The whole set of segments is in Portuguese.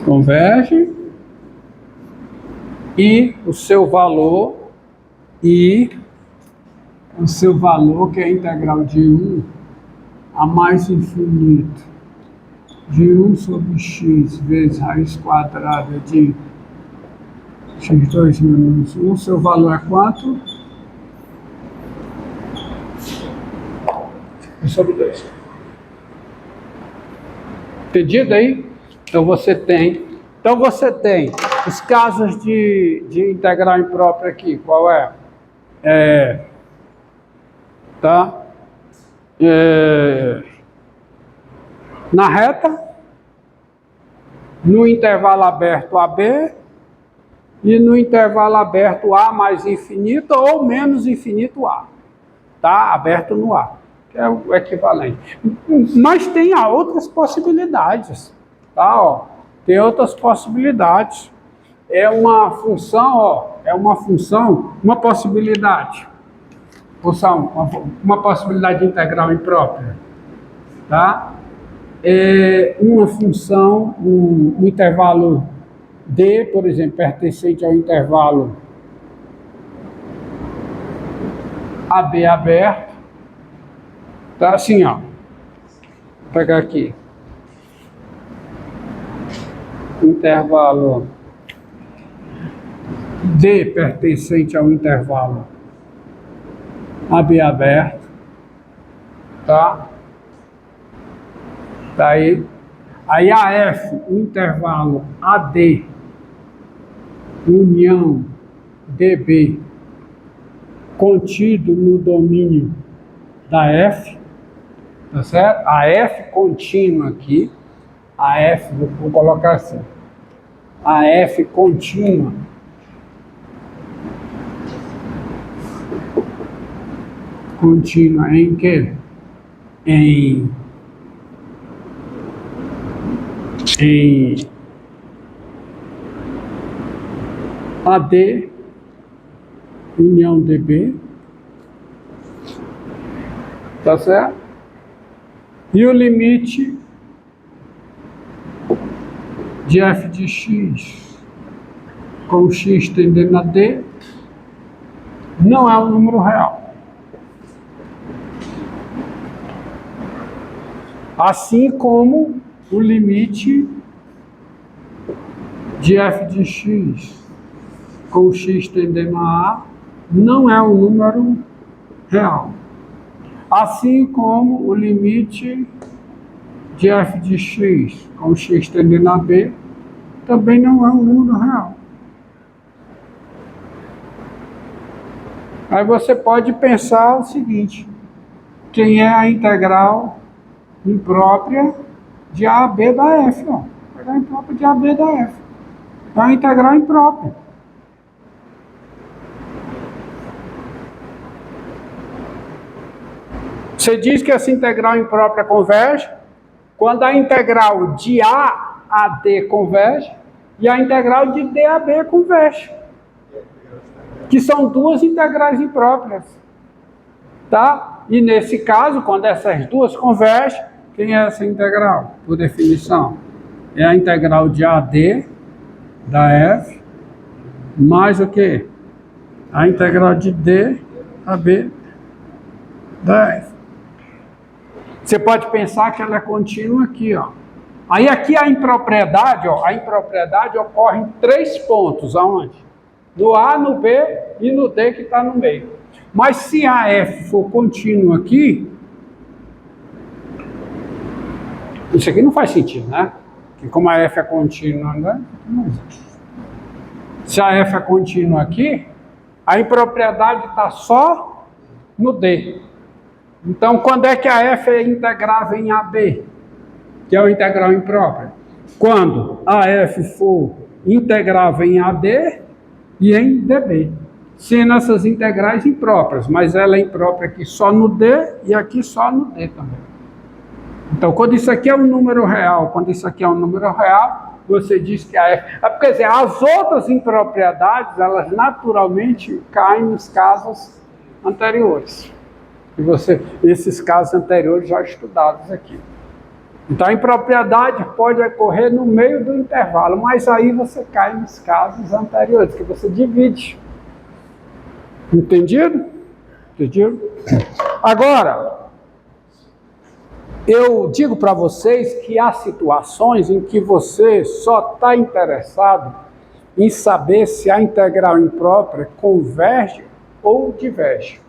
converge e o seu valor que é a integral de 1 a mais infinito de 1 sobre x vezes raiz quadrada de x2 menos 1, seu valor é quanto? 1 sobre 2. Entendido aí? Então você tem os casos de integral imprópria aqui. Qual é? Na reta, no intervalo aberto AB e no intervalo aberto A mais infinito ou menos infinito A. Tá? Aberto no A, que é o equivalente. Mas tem outras possibilidades. Tá? Ó, tem outras possibilidades. É uma função, uma possibilidade. Uma possibilidade de integral imprópria. Tá? É uma função, um intervalo D, por exemplo, pertencente ao intervalo AB aberto. Tá assim, ó. Vou pegar aqui. Intervalo D pertencente ao intervalo AB aberto. Tá? Daí, aí AF, o intervalo AD, união DB, contido no domínio da F, tá certo? A F contínua aqui, a F, vou colocar assim, a F contínua em quê? Em AD, união DB, tá certo? E o limite de f de x com x tendendo a D não é um número real. Assim como o limite de f de x com x tendendo a A não é um número real. Assim como o limite de f de x com x tendendo a B também não é um número real. Aí você pode pensar o seguinte: quem é a integral imprópria de AB da F? Ó. A integral imprópria de AB da F. É a integral imprópria. Você diz que essa integral imprópria converge quando a integral de A a D converge e a integral de D a B converge. Que são duas integrais impróprias. Tá? E nesse caso, quando essas duas convergem, quem é essa integral? Por definição, é a integral de AD da F mais o quê? A integral de D a B da F. Você pode pensar que ela é contínua aqui, ó. Aí aqui a impropriedade ocorre em 3 pontos, aonde? No A, no B e no D que está no meio. Mas se a F for contínua aqui, isso aqui não faz sentido, né? Porque como a F é contínua, né? Se a F é contínua aqui, a impropriedade está só no D. Então, quando é que a F é integrável em AB? Que é o integral impróprio? Quando a F for integrável em AD e em DB. Sendo essas integrais impróprias, mas ela é imprópria aqui só no D e aqui só no D também. Então, quando isso aqui é um número real, você diz que a F... Quer dizer, as outras impropriedades, elas naturalmente caem nos casos anteriores. E esses casos anteriores já estudados aqui. Então a impropriedade pode ocorrer no meio do intervalo, mas aí você cai nos casos anteriores, que você divide. Entendido? Entendido? Agora, eu digo para vocês que há situações em que você só está interessado em saber se a integral imprópria converge ou diverge.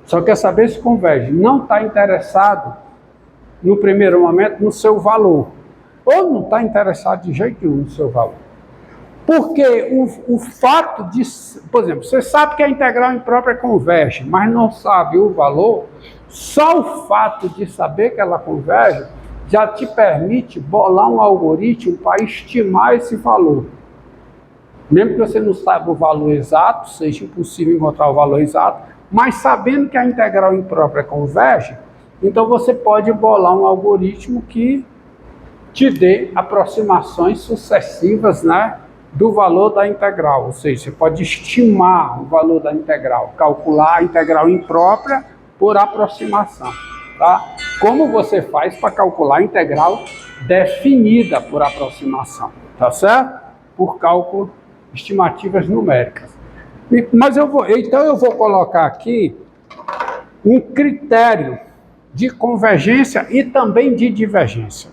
Só quer saber se converge. Não está interessado, no primeiro momento, no seu valor. Ou não está interessado de jeito nenhum no seu valor. Porque o fato de... Por exemplo, você sabe que a integral imprópria converge, mas não sabe o valor. Só o fato de saber que ela converge já te permite bolar um algoritmo para estimar esse valor. Mesmo que você não saiba o valor exato, seja impossível encontrar o valor exato, mas sabendo que a integral imprópria converge, então você pode bolar um algoritmo que te dê aproximações sucessivas, né, do valor da integral. Ou seja, você pode estimar o valor da integral, calcular a integral imprópria por aproximação. Tá? Como você faz para calcular a integral definida por aproximação, tá certo? Por cálculo, estimativas numéricas. Mas então eu vou colocar aqui um critério de convergência e também de divergência,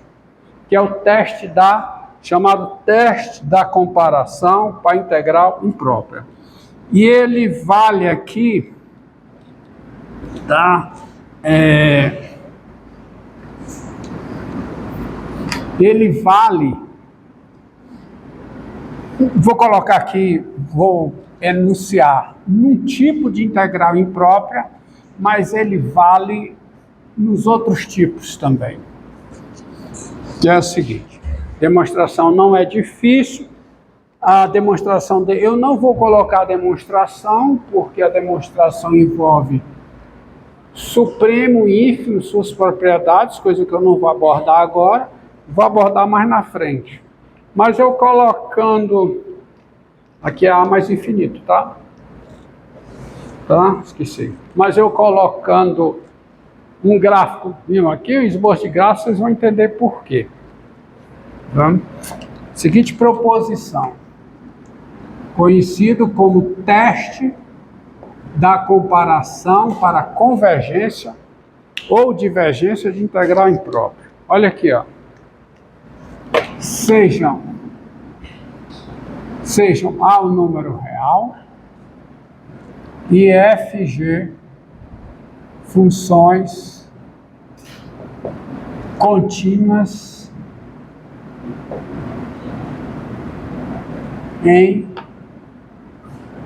que é o teste chamado teste da comparação para integral imprópria. E ele vale aqui, tá? Ele vale, vou colocar aqui, vou enunciar um tipo de integral imprópria, mas ele vale nos outros tipos também. Que é o seguinte, demonstração não é difícil, a demonstração, eu não vou colocar a demonstração, porque a demonstração envolve supremo, ínfimo, suas propriedades, coisa que eu não vou abordar agora, vou abordar mais na frente. Mas eu colocando, aqui é A mais infinito, tá? Tá? Esqueci. Mas eu colocando um gráfico, viu? Aqui o esboço de gráfico, vocês vão entender por quê. Tá? Seguinte proposição, conhecido como teste da comparação para convergência ou divergência de integral imprópria. Olha aqui, ó. Sejam A um número real e f, g funções contínuas em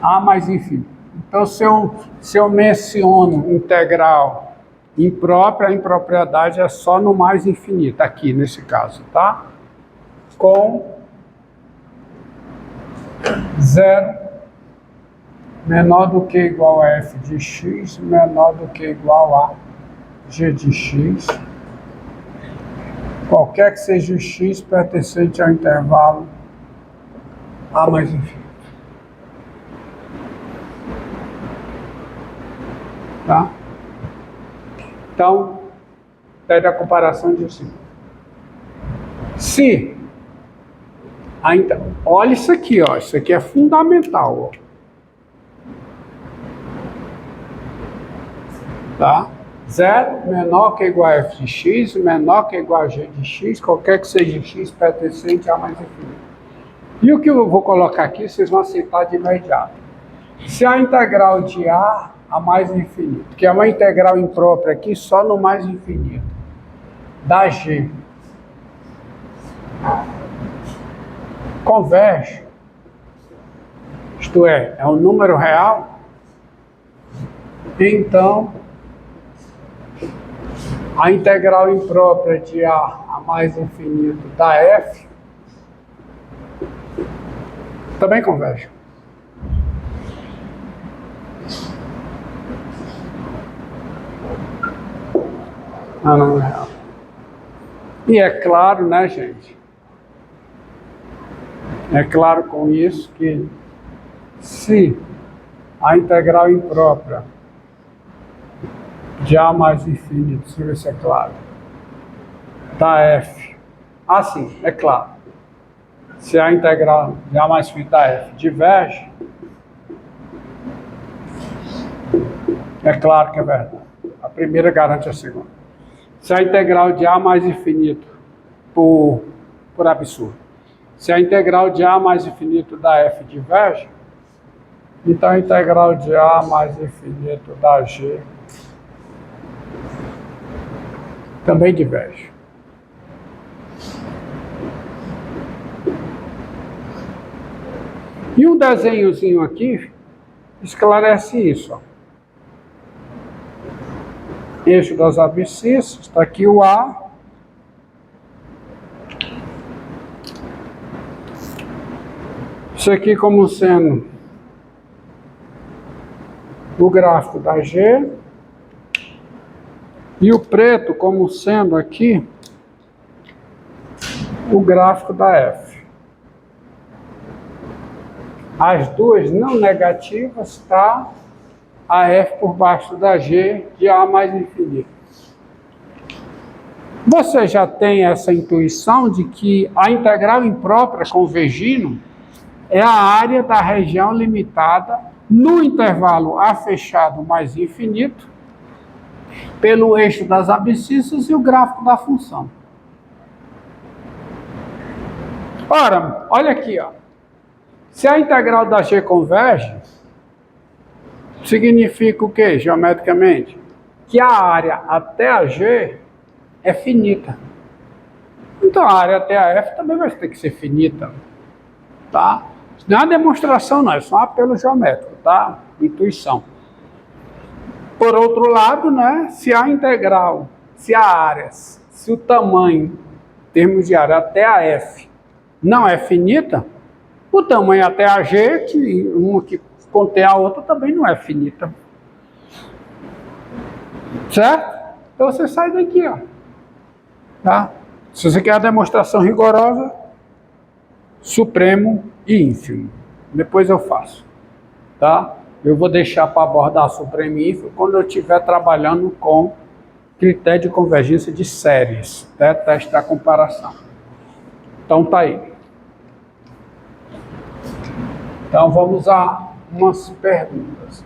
A mais infinito. Então, se eu menciono integral imprópria, a impropriedade é só no mais infinito, aqui nesse caso, tá? Com 0 menor do que igual a f de x, menor do que igual a g de x, qualquer que seja o x pertencente ao intervalo A mais infinito. Tá? Então, daí da comparação de assim. Se olha isso aqui, ó, isso aqui é fundamental, ó. Tá? 0 menor que igual a f de x, menor que igual a g de x, qualquer que seja x pertencente a mais infinito. E o que eu vou colocar aqui, vocês vão aceitar de imediato. Se a integral de A mais infinito, que é uma integral imprópria aqui só no mais infinito, da g, converge, isto é um número real, então a integral imprópria de A mais infinito da f também converge. Não é real. E é claro, né, gente? É claro com isso que se a integral imprópria de A mais infinito, deixa eu ver se é claro, da f. Assim, é claro. Se a integral de A mais φ da f diverge, é claro que é verdade. A primeira garante a segunda. Se a integral de A mais infinito, por absurdo, se a integral de A mais infinito da f diverge, então a integral de A mais infinito da g também diverge. E um desenhozinho aqui esclarece isso. Ó. Eixo das abscissas, está aqui o A. Isso aqui como sendo o gráfico da G. E o preto como sendo aqui o gráfico da F. As duas não negativas, está a F por baixo da G de A mais infinito. Você já tem essa intuição de que a integral imprópria convergindo é a área da região limitada no intervalo A fechado mais infinito pelo eixo das abscissas e o gráfico da função. Ora, olha aqui, ó. Se a integral da G converge, significa o quê, geometricamente? Que a área até a G é finita. Então a área até a F também vai ter que ser finita. Tá? Isso não é uma demonstração, não, é só um apelo geométrico, tá? Intuição. Por outro lado, né, se a integral, se a área, se o tamanho, em termos de área até a F, não é finita, o tamanho até a G, que uma que contém a outra, também não é finita. Certo? Então você sai daqui, ó. Tá? Se você quer a demonstração rigorosa, supremo e ínfimo. Depois eu faço. Tá? Eu vou deixar para abordar supremo e ínfimo quando eu estiver trabalhando com critério de convergência de séries, né? Teste da comparação. Então tá aí. Então vamos a umas perguntas.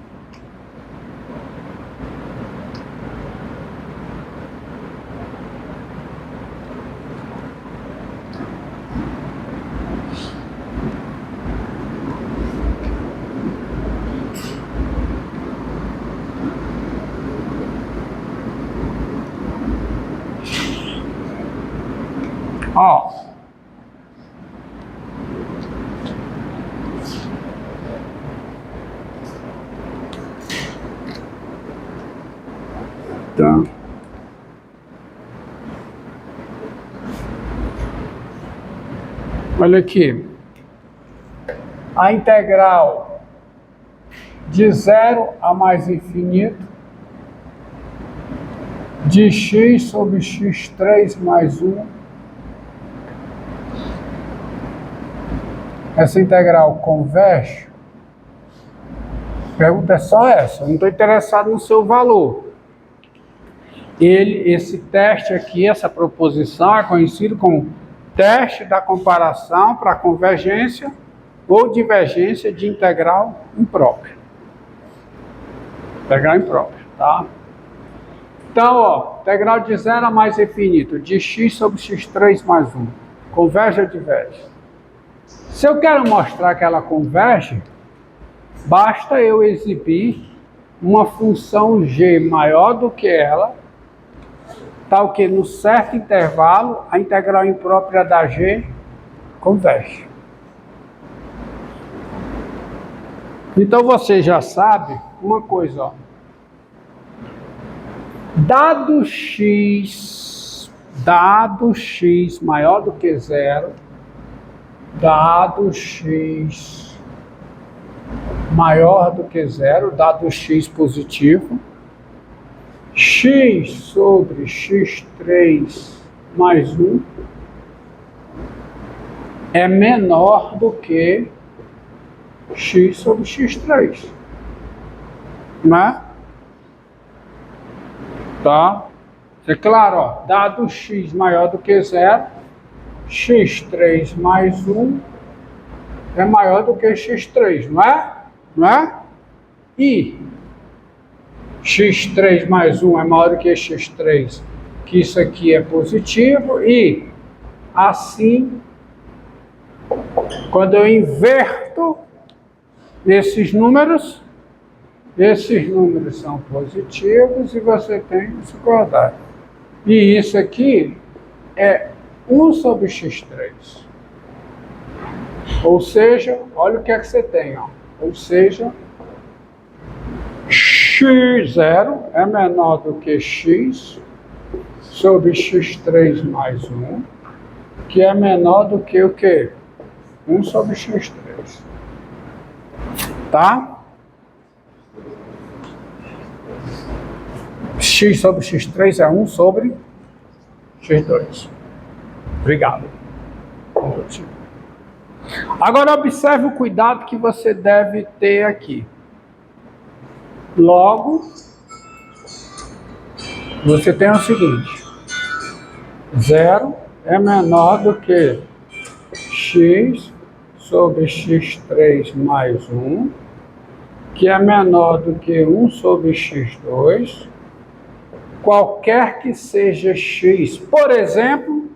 Ó. Tá. Olha aqui. A integral de 0 a mais infinito de x sobre x3 mais 1. Essa integral converge? A pergunta é só essa. Eu não estou interessado no seu valor. Esse teste aqui, essa proposição é conhecido como teste da comparação para convergência ou divergência de integral imprópria. Integral imprópria, tá? Então, ó, integral de 0 a mais infinito, de x sobre x3 mais 1. Converge ou diverge? Se eu quero mostrar que ela converge, basta eu exibir uma função g maior do que ela, tal que no certo intervalo a integral imprópria da g converge. Então você já sabe uma coisa, ó. Dado x maior do que zero, dado x maior do que zero, dado x positivo, x sobre x3 mais 1 é menor do que x sobre x3. Não é? Tá? É claro, ó, dado x maior do que zero, x3 mais 1 é maior do que x3, não é? Não é? E x3 mais 1 é maior do que x3, que isso aqui é positivo, e assim, quando eu inverto esses números são positivos e você tem esse quadrado. E isso aqui é 1 sobre x3. Ou seja, olha o que é que você tem, ó. Ou seja, x0 é menor do que x sobre x3 mais 1, que é menor do que o quê? 1 sobre x3. Tá? X sobre x3 é 1 sobre x2. Obrigado. Agora observe o cuidado que você deve ter aqui. Logo, você tem o seguinte: 0 é menor do que x sobre x3 mais 1, que é menor do que 1 sobre x2, qualquer que seja x, por exemplo,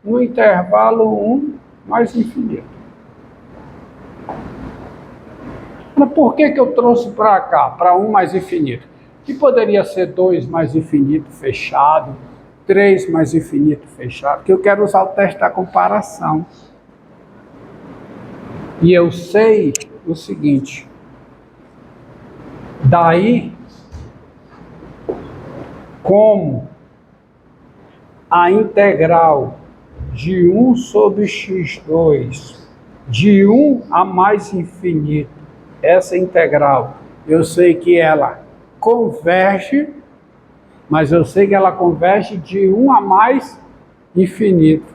no intervalo 1 mais infinito. Mas por que eu trouxe para cá, para 1 mais infinito? Que poderia ser 2 mais infinito fechado, 3 mais infinito fechado, porque eu quero usar o teste da comparação. E eu sei o seguinte: daí, como a integral de 1 sobre x2 de 1 a mais infinito, essa integral, eu sei que ela converge, mas eu sei que ela converge de 1 a mais infinito.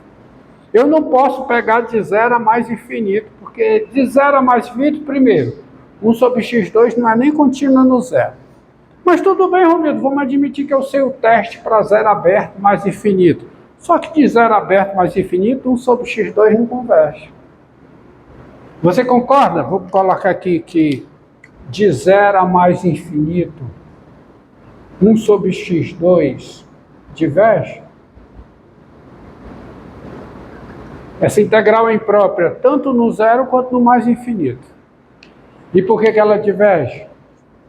Eu não posso pegar de 0 a mais infinito, porque de 0 a mais infinito, primeiro, 1 sobre x2 não é nem contínuo no zero. Mas tudo bem, Romildo, vamos admitir que eu sei o teste para 0 aberto mais infinito. Só que de 0 aberto mais infinito, 1 sobre x2 não converge. Você concorda? Vou colocar aqui que de 0 a mais infinito, 1 sobre x2 diverge. Essa integral é imprópria tanto no zero quanto no mais infinito. E por que ela diverge?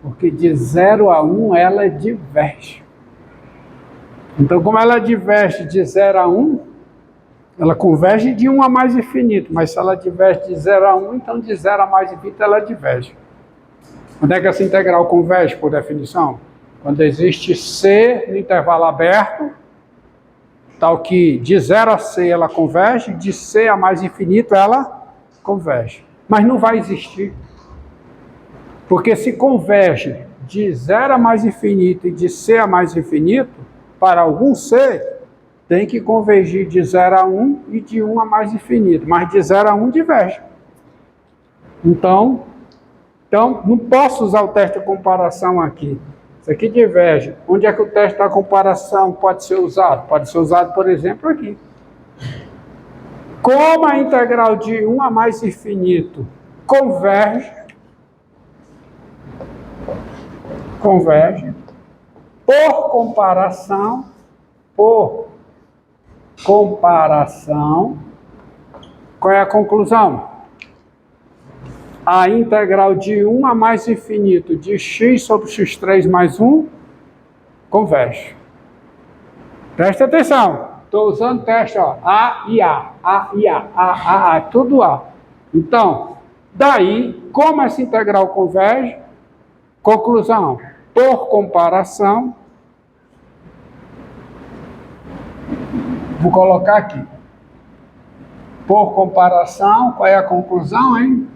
Porque de 0 a 1 ela diverge. Então, como ela diverge de 0 a 1, ela converge de 1 a mais infinito. Mas se ela diverge de 0 a 1, então de 0 a mais infinito ela diverge. Onde é que essa integral converge, por definição? Quando existe C no intervalo aberto, tal que de 0 a C ela converge, de C a mais infinito ela converge. Mas não vai existir. Porque se converge de 0 a mais infinito e de C a mais infinito, para algum C, tem que convergir de 0 a 1 e de 1 a mais infinito. Mas de 0 a 1 diverge. Então, não posso usar o teste de comparação aqui. Isso aqui diverge. Onde é que o teste da comparação pode ser usado? Pode ser usado, por exemplo, aqui. Como a integral de 1 a mais infinito converge, por comparação, qual é a conclusão? A integral de 1 a mais infinito de x sobre x3 mais 1 converge. Presta atenção. Estou usando teste, ó, A e A, tudo A. Então, daí, como essa integral converge, conclusão, por comparação, vou colocar aqui. Por comparação, qual é a conclusão, hein?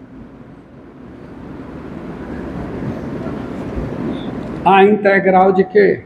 A integral de quê?